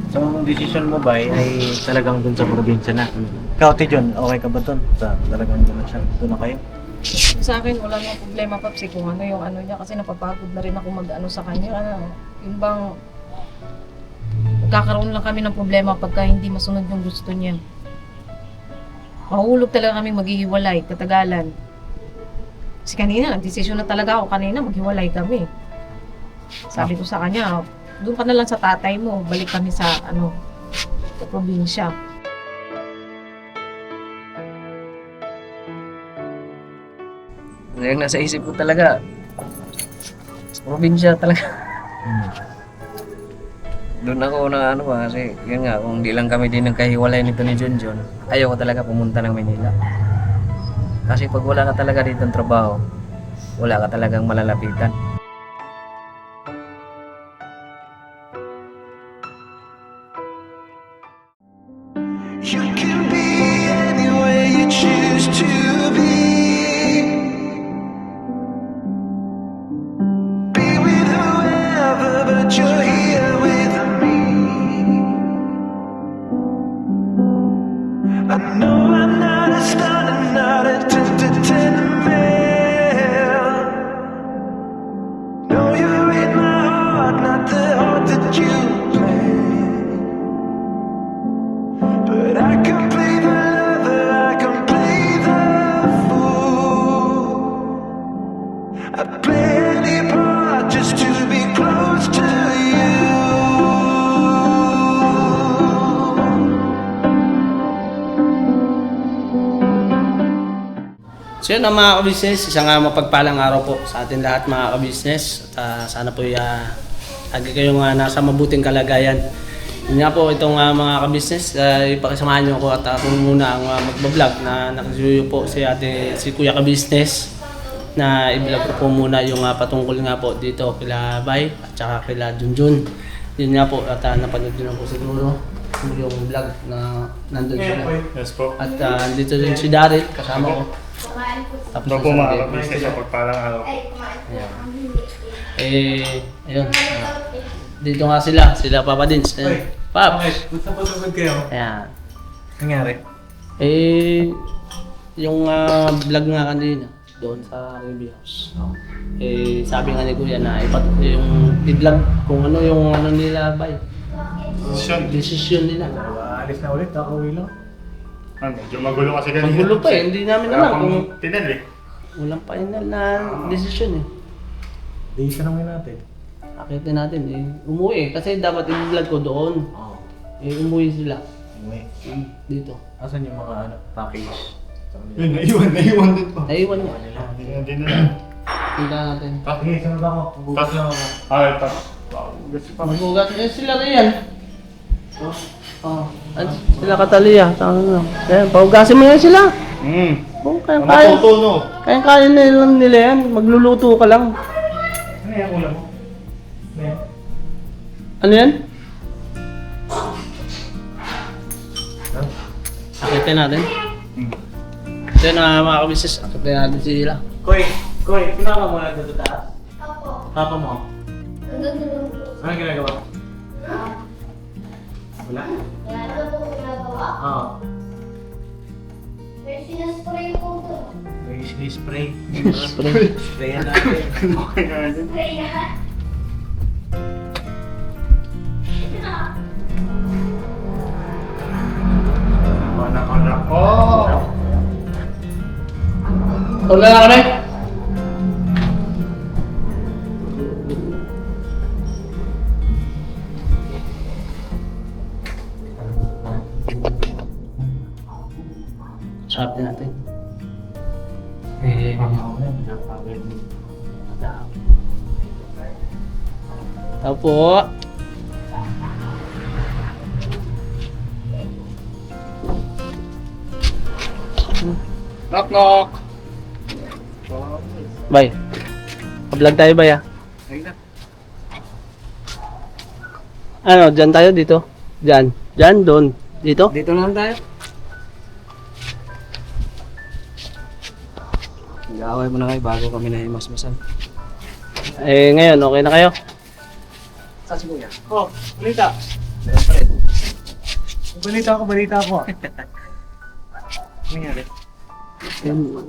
So, ang decision mo ba ay talagang dun sa probinsya na? Ikaw, John, okay ka ba dun? Talagang dun na siya, dun na kayo? Sa akin, wala nang problema, Papsi, kung ano yung ano niya. Kasi napapagod na rin ako mag-ano sa kanya. Yung bang, magkakaroon lang kami ng problema pagka hindi masunod yung gusto niya. Mahulog talaga kami maghihiwalay, katagalan. Kasi kanina, nagdesisyon na talaga ako kanina, maghiwalay kami. Sabi ko sa kanya, doon ka na lang sa tatay mo, balik kami sa, sa probinsya. Yung nasa isip ko talaga, sa probinsya talaga. Doon ako na kasi yun nga, kung di lang kami din nagkahiwalay nito ni Junjun, ayaw ko talaga pumunta ng Manila. Kasi pag wala ka talaga dito ng trabaho, wala ka talagang malalapitan. You can be anywhere you choose to be. Be with whoever, but you're here with me. I know I'm not a star, I'm not a 10 man. No, you're in my heart, not the heart that you planned. But I can play the lover, I can play the fool. I'd play any part just to be close to you. So yun ang mga kabisnes, isang mapagpalang araw po sa atin lahat mga kabisnes. At sana po lagi kayong nasa mabuting kalagayan. Yun nga po itong mga kabisnes, ipakisamahan nyo ako at ako muna ang magbablog na nakasuyo po si Kuya Kabisnes na i-vlog ko po muna yung patungkol nga po dito kila Bay at saka kila Junjun. Yun nga po at napanood nyo na po siguro yung vlog na nandun sila. Yes po. At dito din si Daryl kasama ko. Tapos Ito po mga business sa pagpalang araw po. Ayun. Dito nga sila Papa Dins. Pap. Okay, gusto po sugod kayo. Ayan. Nangyari? Yung vlog nga kanina doon sa review house. Sabi nga ni Kuya na yung i-vlog kung ano yung nila Bay. Decision nila. Alis na ulit, kakauwi lang. Medyo magulo kasi kanina. Magulo pa hindi namin alam kung Tinel walang final na decision Di isa naman natin. Akitin natin umuwi kasi dapat i-vlog ko doon. Oo. Umuwi sila. Anyway, Dito. asan yung mga package? Yun, naiwan din po. Naiwan niya. Hindi na lang. Tingnan natin. Sige, sunod ako. Magugas lang ako. Tapos. Wow, gusto pa. Magbugas. Sila Rian. Sila Katalia. Ayan, pahugasin mo yan sila. Kayang-kaya. Matuto no. Kayang-kaya nila yan. Magluluto ka lang. Ano yung ulam mo? Ano yan? Ano yan? Akitin natin. Ito na mga kabisnes. Akitin natin sila. Koy, pinaka mo na dito taas? Opo. Papa mo? Ano ginagawa? Wala? Ano po ginagawa? Oo. May sinaspray ko to. May spray. Spray. Sprayan natin. Okay na yun. Spray yan. Anak-anak. Oh! Wala na kami. Sarap natin. Tao po. Knock knock! Bay. Pa-vlog tayo bay ah. Ano, dyan tayo dito? Dyan. Dyan, doon. Dito? Dito lang tayo. Nag-aaway mo na kayo bago kami na imasmasan. Ngayon, okay na kayo? Saan si Kuya? Oh, Lita. Balita ko. Ano nangyari?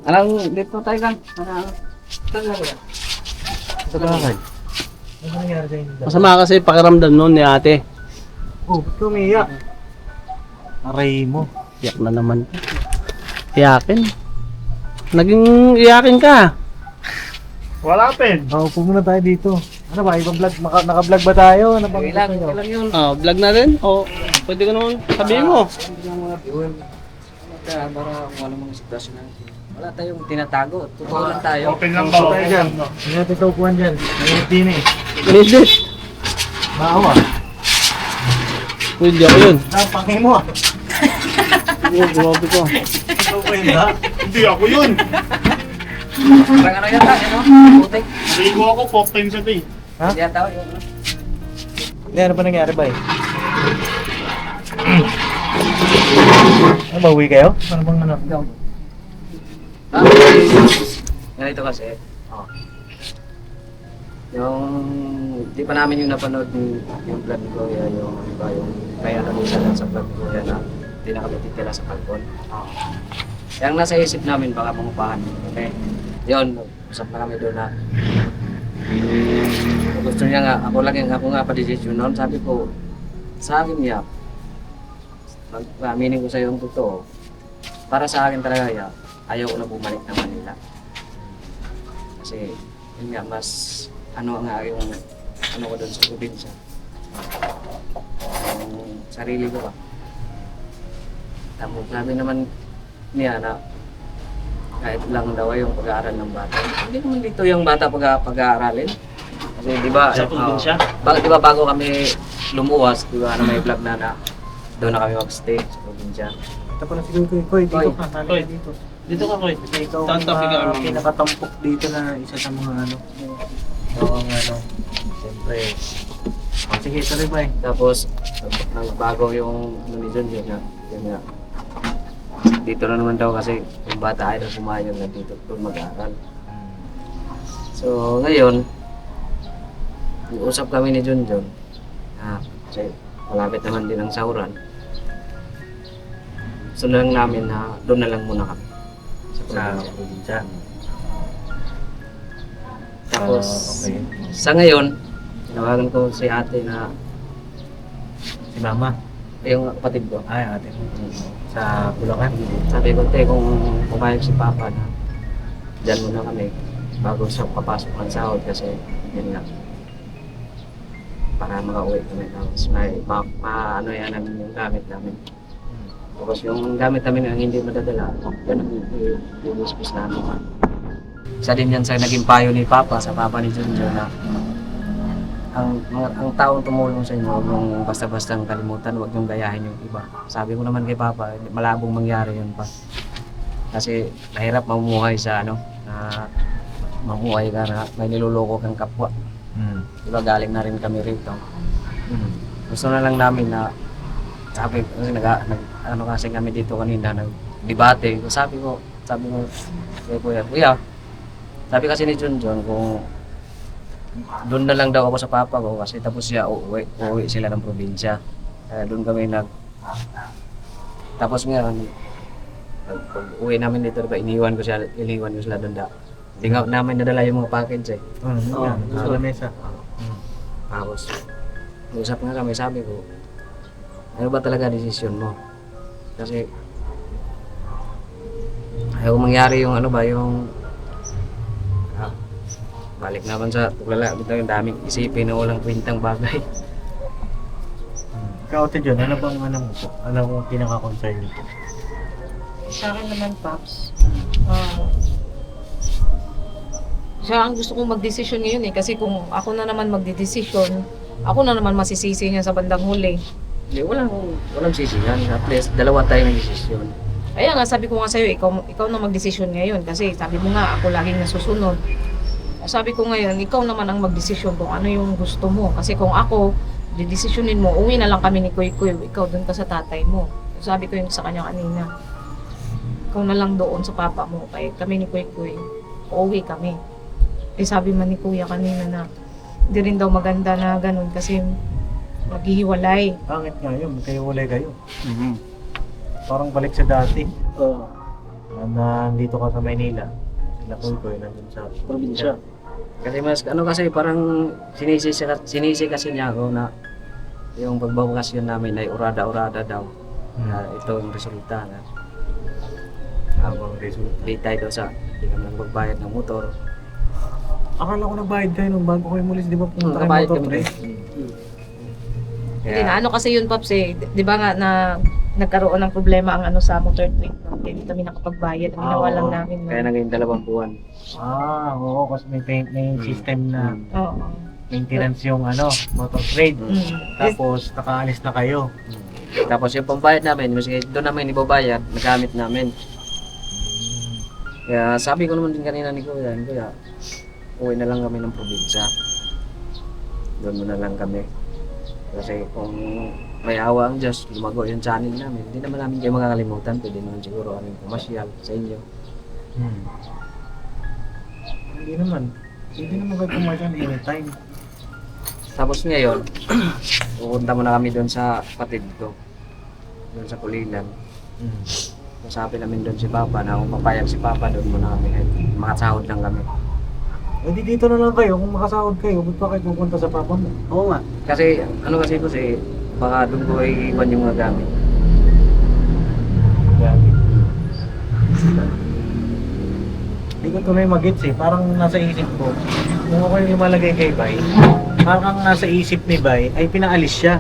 Alam, dito tayo kan. Sa bakit? Ano nangyari sa inyo? Masama kasi pakiramdam noon ni ate. Oh, ba't ka umiiyak? Aray mo. Iyak na naman. Iyakin. Naging iyakin ka. Wala pen. Upo muna tayo dito. Ano ba, ibang vlog? Naka-vlog ba tayo? Ano ba Okay lang, okay lang yun. Oh, vlog na rin? O, pwede ko naman sabihin mo. Yun. Para kung ano mga sitwasyon natin. Wala tayong tinatago. Totoo lang tayo. Open lang ba? Tayo Open dyan. lang ba? Hindi natin ito upuan dyan. Mainit din eh. Legit. Maawa. Hindi ako yun. Pangin mo ah. Grabe ko. Ito po yun ha? Hindi ako yun. Parang ano yata, ano? Putik. Ligo ako, open sa ito eh. Ha? Hindi yata yun. Ano? Hindi, ano ba nangyari ba eh? Ano ba, uwi kayo? Ano bang ano? Ah, ganito kasi. Oh. Yung di pa namin yung napanood yung vlog ko yan, yung iba yung kaya kanisa lang sa vlog ko yan na hindi na kami titira sa balkon. Yang nasa isip namin baka mangupahan. Okay. Yun, usap na kami doon na gusto niya nga, ako nga pa-decision noon, sabi ko sa akin niya aminin ko sa iyo ang totoo. Para sa akin talaga ya, ayaw ko na bumalik ng Manila. Kasi yun nga, mas ano nga yung ano ko doon sa probinsya. Yung sarili ko ba. Tapos sabi naman niya na kahit lang daw yung pag-aaral ng bata. Hindi naman dito yung bata pag-aaralin. Kasi di ba, Sa probinsya? di ba bago kami lumuwas, di ba na may vlog na doon na kami mag-stay sa probinsya. Ito pala si Koy. Koy, dito Koy. ka. Sali Koy. ka dito. Dito ka, Koy. Kasi ikaw Tantapi ka ang naman. pinakatampok dito na isa sa mga ano. Ikaw ang ano. Siyempre. Sige, tuloy ba eh. Tapos, bago yung ano ni John yun nga. Dito na naman daw kasi yung bata ay na pumayag na dito doon mag-aaral. So, ngayon, usap kami ni John kasi malapit naman din ang sahuran. So, lang namin na doon na lang muna kami. Sa probinsya. probinsya. Tapos, Okay. sa ngayon, tinawagan ko si ate na Si Mama. yung kapatid ko. Ay, ate mo. Sa Bulacan. Sabi ko, te, kung pumayag si Papa na dyan muna kami bago sa papasok ng sahod kasi yun nga para makauwi kami tapos may ano yan namin yung gamit namin. Tapos yung gamit namin ang hindi madadala, yan ang i-discuss namin. Isa din yan sa naging payo ni Papa sa Papa ni Junjo na ang taong tumulong sa inyo, yung basta-bastang kalimutan, huwag niyong gayahin yung iba. Sabi ko naman kay Papa, malabong mangyari yun pa. Kasi mahirap mamumuhay sa ano, na mamuhay ka na may niluloko kang kapwa. Diba galing na rin kami rito. Gusto na lang namin na sabi kasi ano kasi kami dito kanina nag-debate. Sabi ko kay Kuya, sabi kasi ni Junjon kung doon na lang daw ako sa papa ko kasi tapos siya uuwi sila ng probinsya. Kaya doon kami tapos nga pag uwi namin dito, diba, iniwan ko sila doon da. Hindi nga namin nadala yung mga package eh. Sa lamesa. Tapos, usap nga kami, sabi ko, ano ba talaga desisyon mo? Kasi, ayaw mangyari yung ano ba, yung balik naman sa tuglala, yung daming isipin na walang kwentang bagay. Ikaw, Ate John, ano bang ano mo po? Ano mo pinaka-concern nito? Sa akin naman, Paps, siya ang gusto kong magdesisyon ngayon eh. Kasi kung ako na naman magdedesisyon, ako na naman masisisi niya sa bandang huli. Hindi, walang sisihan. At least, dalawa tayo ng desisyon. Kaya nga, sabi ko nga sa'yo, ikaw na magdesisyon ngayon. Kasi sabi mo nga, ako laging nasusunod. Sabi ko ngayon, ikaw naman ang magdesisyon kung ano yung gusto mo. Kasi kung ako, didesisyonin mo, uwi na lang kami ni Kuy Kuy, ikaw doon ka sa tatay mo. Sabi ko yung sa kanya kanina, ikaw na lang doon sa papa mo, kaya kami ni Kuy Kuy, uuwi kami. Eh sabi man ni Kuya kanina na, hindi rin daw maganda na ganun kasi maghihiwalay. Pangit nga yun, magkahiwalay kayo. Mhm. Parang balik sa dati. Oo. Nandito ka sa Maynila. Sila Koy nandun sa Probinsya. Kasi mas ano kasi parang sinisi kasi niya ako na yung pagbabakasyon namin ay urada-urada daw. Na ito yung resulta na Habang result. di tayo daw sa di kami nang magbayad ng motor. Akala ko nagbayad kayo nung bago kayo mulis, di ba? Pumunta kayo Nakabayad motor kami trade. din. Hindi na, ano kasi yun, Pops, eh. Di ba nga na nagkaroon ng problema ang ano sa motor trade natin. Hindi kami nakapagbayad. Ang ginawa lang Oo. namin. no? Kaya naging 2 buwan. Oo, kasi may system na Oo. maintenance yung motor trade. Mm. Tapos nakaalis na kayo. Tapos yung pambayad namin, kasi doon namin ibabayad, nagamit namin. Kaya sabi ko naman din kanina ni Kuya, uwi na lang kami ng probinsya. Doon muna lang kami. Kasi kung may awa ang Diyos, lumago yung channel namin, hindi naman namin kayo makakalimutan. Pwede naman siguro aming pumasyal sa inyo. Hindi naman. Hindi naman kayo pumasyan anytime. Tapos ngayon, pupunta muna kami doon sa kapatid ko. Doon sa Kulilan. Nasabi namin doon si Papa na kung papayag si Papa doon muna kami. Makasahod lang kami. Eh di dito na lang kayo. Kung makasahod kayo, ba't pa kayo pupunta sa papa mo? Oo nga. Kasi kasi baka doon ko iiwan yung mga gamit. Grabe. Hindi ko tuloy mag-gets eh. Parang nasa isip ko. Kung ako yung lumalagay kay Bay, parang nasa isip ni Bay ay pinaalis siya.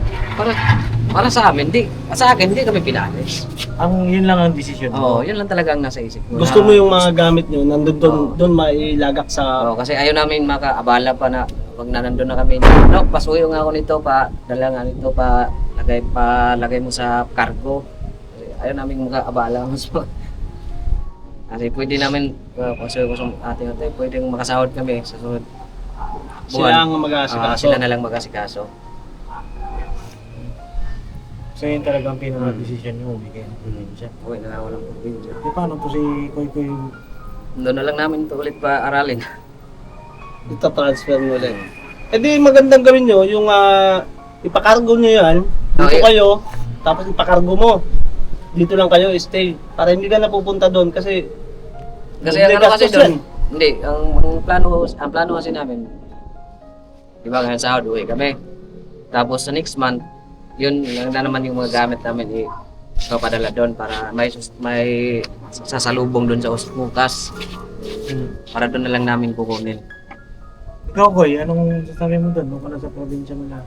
Para sa amin, sa akin, hindi kami pinalis. Yun lang ang desisyon Oo, mo. yun lang talaga ang nasa isip ko. Gusto mo yung mga gamit nyo, nandun Oo. doon mailagak sa... Oo, kasi ayaw namin makaabala pa na pag nandun na kami, pasuyo nga ako nito pa, dala nga nito pa, lagay mo sa cargo. Kasi ayaw namin makaabala. Kasi pwede namin, pasuyo ko sa ating ate, pwede makasahod kami sa sunod Sila ang buwan. mag-aasikaso. Sila na lang mag-asikaso. So yun talagang pinaka-desisyon nyo, umigay ng probinsya. Uwi na lang ako ng probinsya. Di paano to si Koy? Doon na lang namin ito ulit pa aralin. Ito transfer mo ulit. Eh di magandang gawin nyo, yung ipakargo nyo yan, dito Okay. kayo, tapos ipakargo mo. Dito lang kayo stay, para hindi ka napupunta doon kasi... Kasi Hindi, ang ano kasi gastos doon, yan. hindi, ang plano kasi namin, di ba ngayon sahod, uwi kami. Tapos sa next month, yun na naman yung mga gamit namin ipapadala doon para may sasalubong doon sa bukas. Para doon na lang namin kukunin. Ikaw Koy, anong sasabi mo doon? Nung ka na sa probinsya mo na?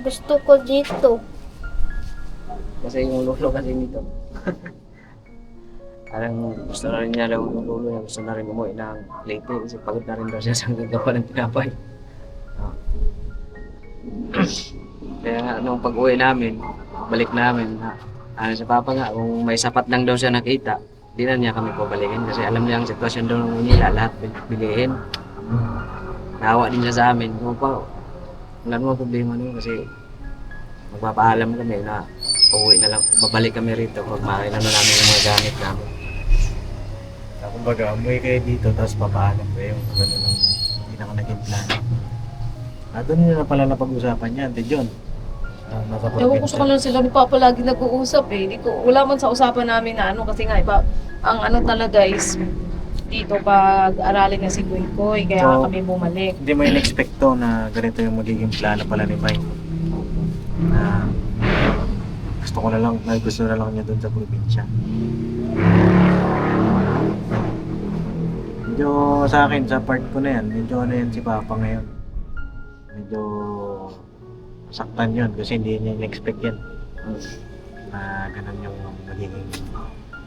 Gusto ko dito. Kasi yung lolo kasi nito. Parang gusto na rin niya daw yung lolo niya, gusto na rin umuwi ng Leyte kasi pagod na rin daw siya sa gagawa ng tinapay. Kaya nung pag-uwi namin, balik namin, sa Papa nga, kung may sapat lang daw siya nakita, di na niya kami pabalikin kasi alam niya ang sitwasyon daw ng Manila, lahat bilihin. Nahawa din siya sa amin. Kung pa, wala naman problema nun kasi magpapaalam kami na uuwi na lang, babalik kami rito pag makina na namin yung mga gamit namin. Kumbaga, umuwi kayo dito, tapos papaalam kayo. Ganun ang pinaka-naging plano. Doon nyo na pala napag-usapan yan, Ate John. Nasa Ewan ko sa kanila sila ni Papa lagi nag-uusap eh. Wala man sa usapan namin na kasi nga iba, ang ano talaga is dito pag-aralin na si Koy, kaya So, kami bumalik. Hindi mo in-expect to na ganito yung magiging plano pala ni Mike. Na gusto na lang niya doon sa probinsya. Medyo sa akin, sa part ko na yan, medyo yan si Papa ngayon. Medyo saktan yun kasi hindi niya in-expect yan. Na ganun yung magiging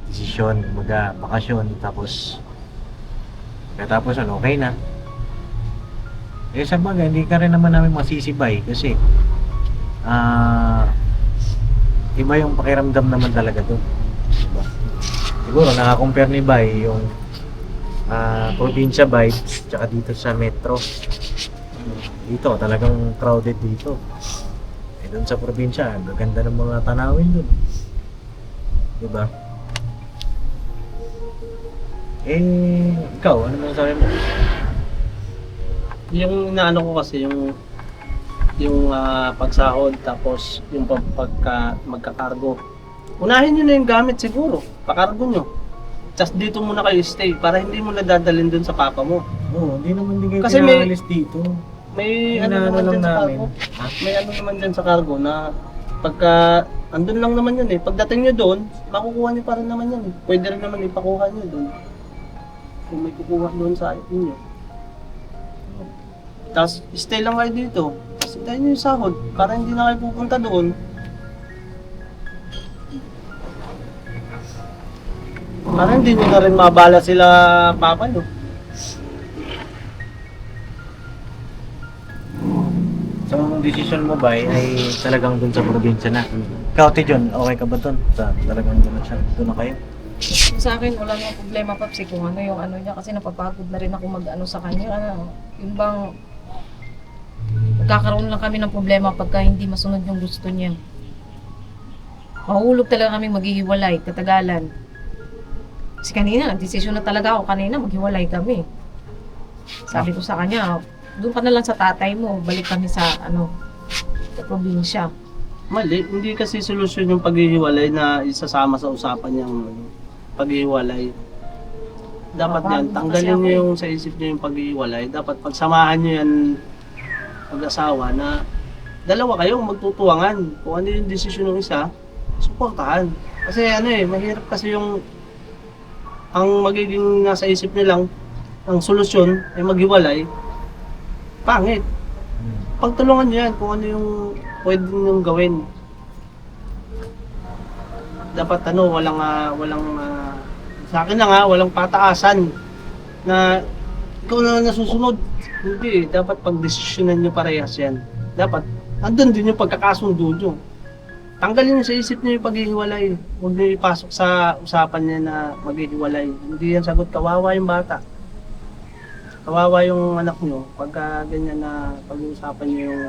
desisyon, bakasyon, tapos okay na. Eh sa bagay, hindi ka rin naman namin masisibay kasi iba yung pakiramdam naman talaga doon. Diba? Siguro nakakompare ni Bay yung probinsya vibes tsaka dito sa metro. Dito talagang crowded dito. Eh doon sa probinsya, gaganda ng mga tanawin doon. Diba? Ikaw, ano masasabi mo? Yung inaano ko kasi yung pagsahod tapos yung pagka magkakargo. Unahin nyo na yung gamit siguro, pakargo nyo. Tapos dito muna kayo stay para hindi mo nadadalhin dun sa papa mo. Oo, hindi naman din kayo Kasi may- pinaalis dito. May ano Inaano naman lang dyan sa namin. cargo. May ano naman dyan sa cargo na pagka andun lang naman yun eh. Pagdating nyo doon, makukuha nyo pa rin naman yan eh. Pwede rin naman ipakuha nyo doon. Kung may kukuha doon sa inyo. Tapos stay lang kayo dito. Tapos hintayin nyo yung sahod para hindi na kayo pupunta doon. Para hindi nyo na rin mabala sila papa nyo. So, ang decision mo ba ay talagang dun sa probinsya na? Ikaw, Ate John, okay ka ba dun? Talagang dun na siya, dun na kayo? Sa akin, wala nang problema, Papsi, kung ano yung ano niya. Kasi napapagod na rin ako mag-ano sa kanya. Ano, yung bang magkakaroon lang kami ng problema pagka hindi masunod yung gusto niya. Mahulog talaga kami maghihiwalay, katagalan. Kasi kanina, nagdesisyon na talaga ako kanina, maghiwalay kami. Sabi ko sa kanya, doon ka na lang sa tatay mo, balik kami sa sa probinsya. Mali, hindi kasi solusyon yung paghihiwalay na isasama sa usapan yung paghihiwalay. Dapat yan, tanggalin niyo yung sa isip niyo yung paghihiwalay. Dapat pagsamahan niyo yan mag-asawa na dalawa kayong magtutuwangan. Kung ano yung desisyon ng isa, suportahan. Kasi mahirap kasi yung ang magiging nasa isip niyo lang, ang solusyon ay maghiwalay, pangit. Pagtulungan niyo yan kung ano yung pwede niyong gawin. Dapat walang sa akin lang walang pataasan na ikaw na nasusunod. Hindi, dapat pagdesisyonan niyo parehas yan. Dapat andun din yung pagkakasundo niyo. Tanggalin niyo sa isip niyo yung paghihiwalay. Huwag niyo ipasok sa usapan niya na maghihiwalay. Hindi yan sagot, kawawa yung bata. Kawawa yung anak niyo pagka ganyan na pag-uusapan niyo yung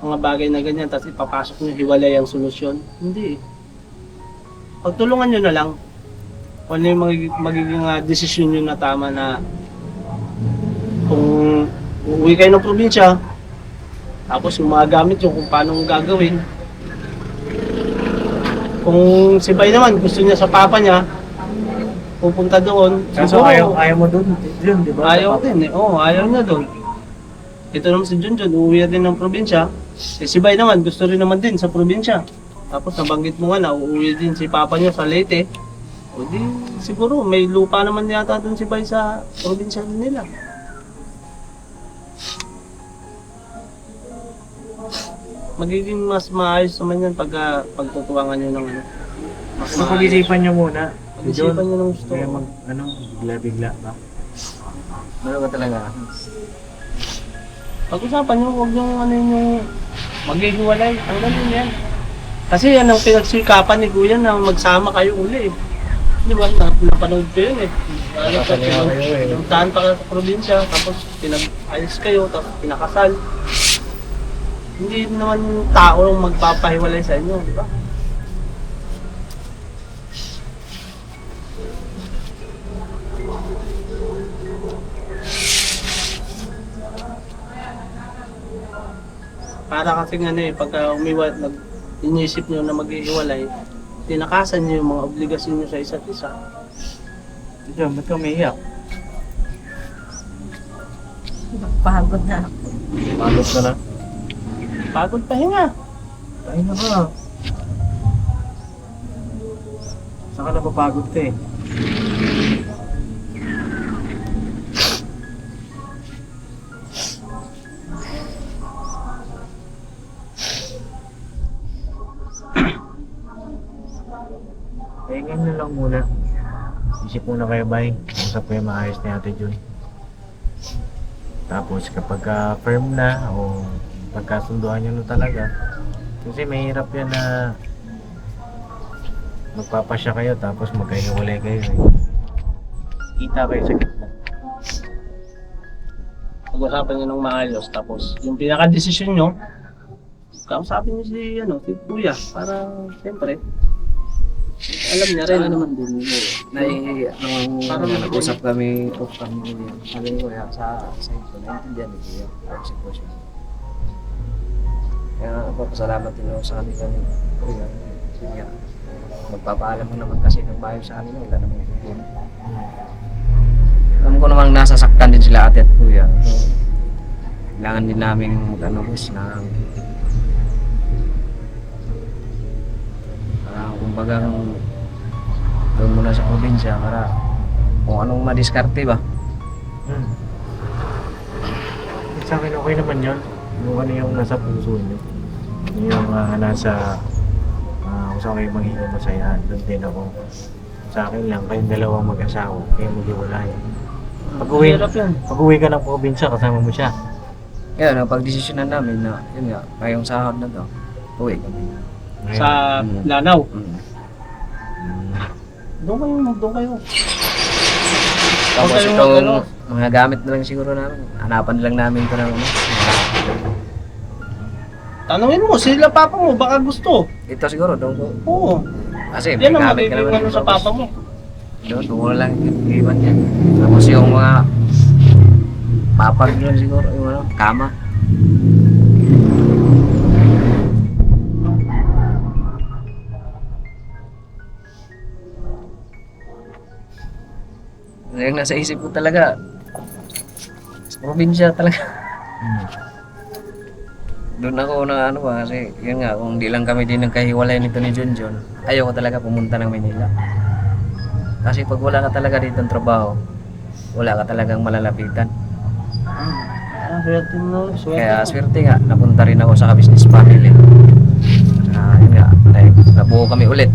mga bagay na ganyan tapos ipapasok niyo hiwalay ang solusyon. Hindi. Pagtulungan niyo na lang kung ano yung magiging desisyon niyo na tama na kung uuwi kayo ng probinsya tapos yung mga gamit yung kung paano gagawin. Kung si Bay naman gusto niya sa papa niya pupunta doon. Kaso ayaw mo dun, John, di ba? Ayaw din eh. Oo, ayaw niya doon. Ito naman si Junjun, uuwi din ng probinsya. Si Bay naman, gusto rin naman din sa probinsya. Tapos nabanggit mo nga na uuwi din si Papa niya sa Leyte. O di, siguro may lupa naman yata doon si Bay sa probinsya nila. Magiging mas maayos naman yan pagtutuwangan niyo ng mas So, pag-isipan niyo muna. Pag-isipan niyo ng gusto. Kaya bigla-bigla ba? Ano ba talaga? Pag-usapan nyo, huwag yung yung maghihiwalay. Ang ganun yan. Kasi yan ang pinagsikapan ni Kuya na magsama kayo uli. Di ba? Napanood ko yun eh. Nakasalihan kayo eh. Pinuntahan pa kayo sa probinsya, tapos pinag-ayos kayo, tapos pinakasal. Hindi naman tao ang magpapahiwalay sa inyo, di ba? Para kasi pagka inisip nyo na maghihiwalay, tinakasan nyo yung mga obligasyon nyo sa isa't isa. John, ba't ka umiiyak? Pagod na ako. Pagod ka na. Pagod pahinga. Tayo na ka. Saan ka napapagod ka eh? Pahingan nyo lang muna. Isip muna kayo, Bay. Usap kayo maayos ni Ate Joy. Tapos kapag firm na o pagkasunduan nyo na talaga, kasi mahirap yan na magpapasya kayo tapos magkahiwalay kayo eh. Kita kayo sa gitna. Pag-usapan nyo ng maayos, tapos yung pinaka-desisyon nyo, kausapin nyo si Kuya, para siyempre, Alam niya rin. Sana naman din, nag-usap kami, kami ko yan. Sabi ko, sa ito, naintindihan ni Kuya ang sitwasyon. Kaya papasalamat din ako sa kanila ni Kuya. Kaya magpapaalam mo naman kasi ng bayo sa kanila, wala naman problema. Alam ko namang nasasaktan din sila ate at Kuya. So, kailangan din namin mag-boss na kumbaga doon muna sa probinsya para kung anong madiskarte ba. Sa akin okay naman yun. Yung ano yung nasa puso nyo. Yung nasa kung saan kayo magiging masaya. Doon din ako. Sa akin lang, kayong dalawang mag-asawa. Kayo mag-iwalay. Pag-uwi ka ng probinsya, kasama mo siya. Kaya napag-desisyonan namin na yun nga, ngayong sahod na to, uwi kami. Sa Lanao. Mm. Doon kayo. Tapos kayo itong mag-ano? mga gamit na lang siguro namin. Hanapan lang namin ito ng Tanungin mo, sila papa mo, baka gusto. ito siguro, doon ko. Oo. Kasi may Yan ang gamit ka magiging naman. ano sa papa mo. Doon ko lang iwan yan. Tapos yung mga papag lang siguro, yung ano, kama. Yung nasa isip ko talaga, sa probinsya talaga. Doon ako na ano ba, kasi yun nga, kung di lang kami din nagkahiwalay nito ni Junjun, ayaw ko talaga pumunta ng Manila. Kasi pag wala ka talaga dito ng trabaho, wala ka talagang malalapitan. Swerte mo, Kaya swerte nga, napunta rin ako sa business family. Yun nga, nabuo kami ulit.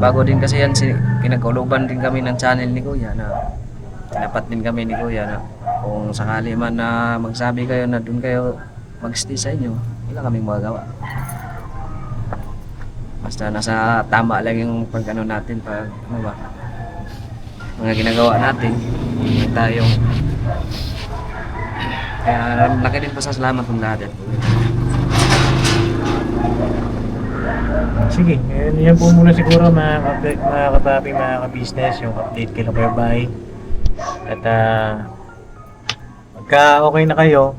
Bago din kasi yan, pinagkuluban din kami ng channel ni Kuya na tinapat din kami ni Kuya na kung sakali man na magsabi kayo na doon kayo mag-stay sa inyo, wala kaming magagawa. Basta nasa tama lang yung pag-ano natin, pag ano ba, mga ginagawa natin, tayong kaya laki din pasasalamat ng lahat. Sige, yan po muna siguro mga kapapi, mga ka-business, yung update kay Kuya Bay. At pagka okay na kayo,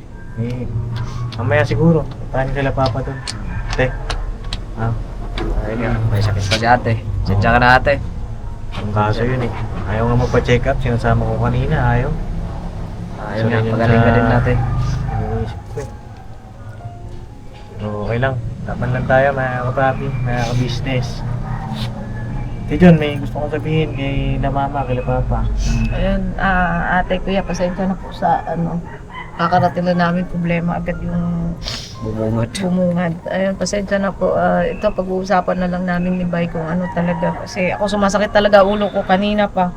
mamaya siguro, puntahan sila papa doon. Ate, Ayun nga, may sakit pa si ate. Sensya ka na ate. ang kaso yun eh. Ayaw nga magpa-check up, sinasama ko kanina, ayaw. Ayun nga, pagaling ka din natin. Iniisip ko eh. So, okay lang. Tapan lang tayo mga kapapi, mga ka-business. Si John, may gusto kong sabihin kay na mama, kay papa. Ayun, ate, kuya, pasensya na po sa kakarating na namin problema agad yung bumungad. Ayun, pasensya na po. Ito, pag-uusapan na lang namin ni Bay kung ano talaga. Kasi ako sumasakit talaga ulo ko kanina pa.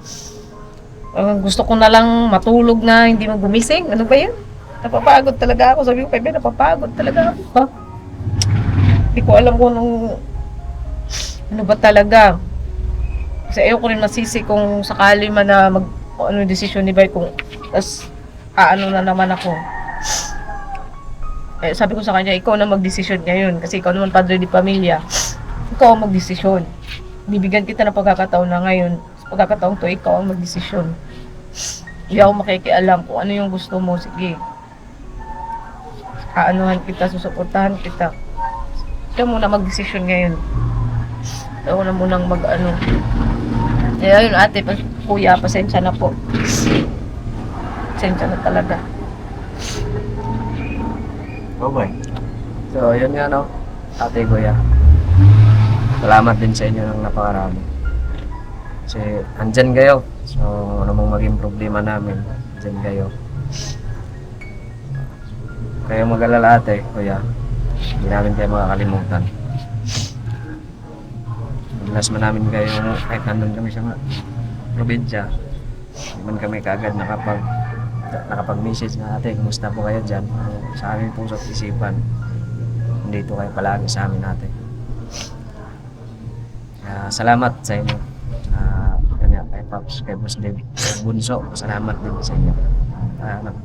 Gusto ko na lang matulog na hindi mo gumising. Ano ba yun? Napapagod talaga ako. Sabi ko, Pepe, napapagod talaga ako. Ha? Hindi ko alam kung ano ba talaga. Kasi ayaw ko rin masisi kung sakali man na ano yung desisyon ni Bay kung tas ano na naman ako. Sabi ko sa kanya, ikaw na magdesisyon ngayon kasi ikaw naman padre di pamilya. Ikaw ang magdesisyon. Bibigyan kita ng pagkakataon na ngayon. Sa pagkakataon to, ikaw ang magdesisyon. Hindi ako makikialam kung ano yung gusto mo. Sige. Aanuhan kita, susuportahan kita. Ikaw muna magdesisyon ngayon. Ikaw na munang mag-ano. Ayun ate, kuya, pasensya na po. Pasensya na talaga. Bye-bye. So, yun nga no, ate Kuya. Salamat din sa inyo ng napakarami. Kasi andyan kayo. So, ano mong maging problema namin, andyan kayo. Kayo mag-alala ate, Kuya. Hindi namin kayo makakalimutan. Madalas man namin kayo, kahit nandun kami sa probinsya, hindi man kami kaagad nakapag-message na ate, kumusta po kayo dyan? Sa aming puso't isipan, nandito kayo palagi sa amin ate. Salamat sa inyo. Kanya, kay Pops, kay Boss Dave, kay Bunso, salamat din sa inyo. Yan lang.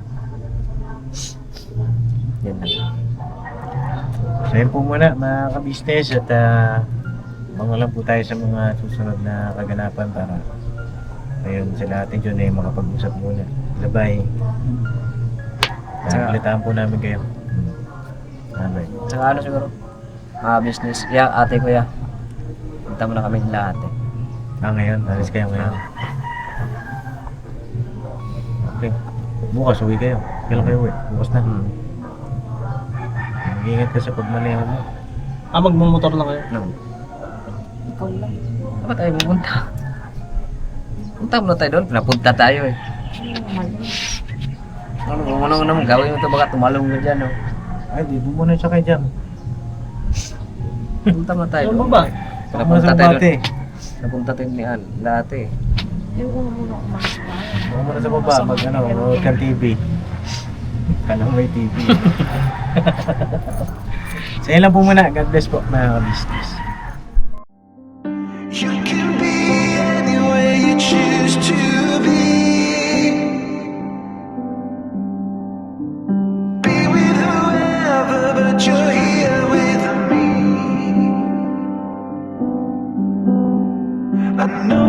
So yun po muna mga ka-business at mga lang po tayo sa mga susunod na kaganapan para ayun sila Ate John ay makapag-usap muna. Bye. Nakalitaan po namin kayo. Bye. Saka ano siguro, mga business, ya, ate ko ya. Punta mo na kami nila ate. Ngayon, alis kayo ngayon. Okay. Bukas uwi kayo. Kailan kayo uwi? Bukas na. Mag-ingat ka sa pagmaneho mo. Magmumotor lang kayo? No. Ikaw lang. Dapat tayo pupunta. Punta muna tayo doon, pinapunta tayo eh. Ano naman gawin mo ito, baka tumalong ka dyan, no? Ay, di mo muna siya kayo dyan. Punta muna tayo Ano doon. ba? Pinapunta Sa tayo bate. doon. Napunta tayo ni Al, lahat eh. Yung muna kumakas pa. Huwag muna sa baba, mag kang TV. Kanang may TV. So yun lang po muna. God bless po mga business. You can be anywhere you choose to be. Be with whoever, but you're here with me. I know